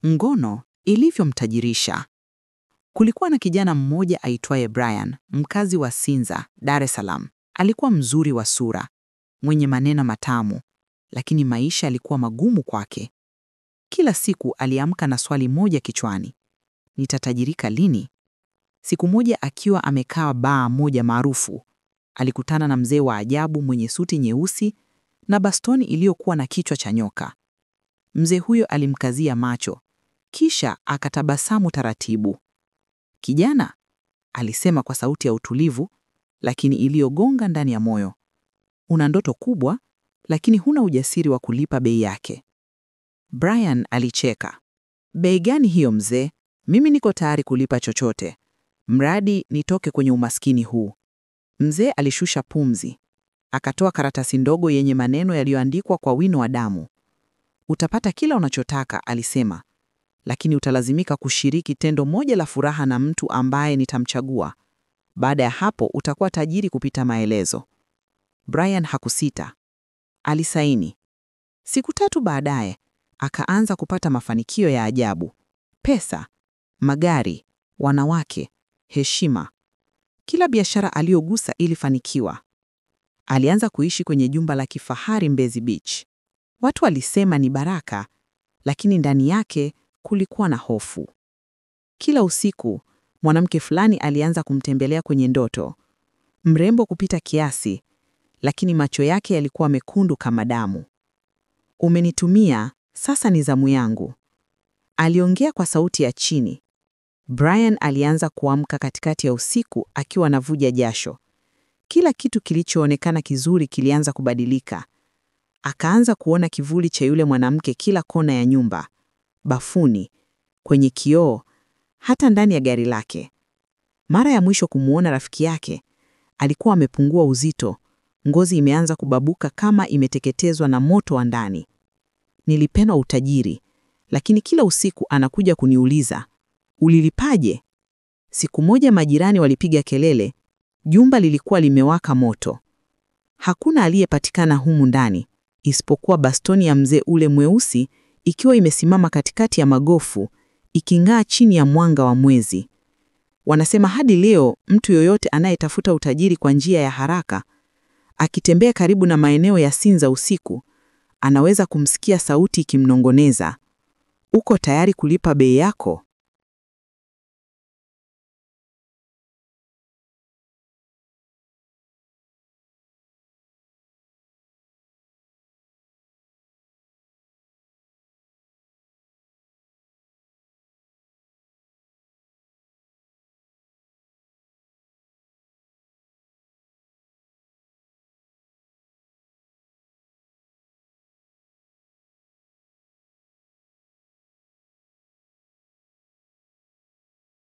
Ngono ilivyomtajirisha. Kulikuwa na kijana mmoja aitwaye Brian, mkazi wa Sinza, Dar es Salaam. Alikuwa mzuri wa sura, mwenye maneno matamu, lakini maisha yalikuwa magumu kwake. Kila siku aliamka na swali moja kichwani: nitatajirika lini? Siku moja akiwa amekaa baa moja maarufu, alikutana na mzee wa ajabu mwenye suti nyeusi na bastoni iliyokuwa na kichwa cha nyoka. Mzee huyo alimkazia macho, kisha akatabasamu taratibu. "Kijana," alisema kwa sauti ya utulivu lakini iliyogonga ndani ya moyo, "una ndoto kubwa, lakini huna ujasiri wa kulipa bei yake." Brian alicheka. "Bei gani hiyo mzee? Mimi niko tayari kulipa chochote, mradi nitoke kwenye umaskini huu." Mzee alishusha pumzi, akatoa karatasi ndogo yenye maneno yaliyoandikwa kwa wino wa damu. "Utapata kila unachotaka," alisema, "lakini utalazimika kushiriki tendo moja la furaha na mtu ambaye nitamchagua. Baada ya hapo utakuwa tajiri kupita maelezo." Brian hakusita. Alisaini. Siku 3 baadaye, akaanza kupata mafanikio ya ajabu: pesa, magari, wanawake, heshima. Kila biashara aliyogusa ilifanikiwa. Alianza kuishi kwenye jumba la kifahari Mbezi Beach. Watu walisema ni baraka, lakini ndani yake kulikuwa na hofu. Kila usiku, mwanamke fulani alianza kumtembelea kwenye ndoto. Mrembo kupita kiasi, lakini macho yake yalikuwa mekundu kama damu. "Umenitumia, sasa ni zamu yangu," aliongea kwa sauti ya chini. Brian alianza kuamka katikati ya usiku akiwa anavuja jasho. Kila kitu kilichoonekana kizuri kilianza kubadilika. Akaanza kuona kivuli cha yule mwanamke kila kona ya nyumba, bafuni, kwenye kioo, hata ndani ya gari lake. Mara ya mwisho kumuona rafiki yake, alikuwa amepungua uzito, ngozi imeanza kubabuka kama imeteketezwa na moto wa ndani. "Nilipenda utajiri, lakini kila usiku anakuja kuniuliza, ulilipaje?" Siku moja majirani walipiga kelele, jumba lilikuwa limewaka moto. Hakuna aliyepatikana humu ndani, isipokuwa bastoni ya mzee ule mweusi ikiwa imesimama katikati ya magofu, iking'aa chini ya mwanga wa mwezi. Wanasema hadi leo mtu yoyote anayetafuta utajiri kwa njia ya haraka, akitembea karibu na maeneo ya Sinza usiku, anaweza kumsikia sauti ikimnongoneza, "Uko tayari kulipa bei yako?"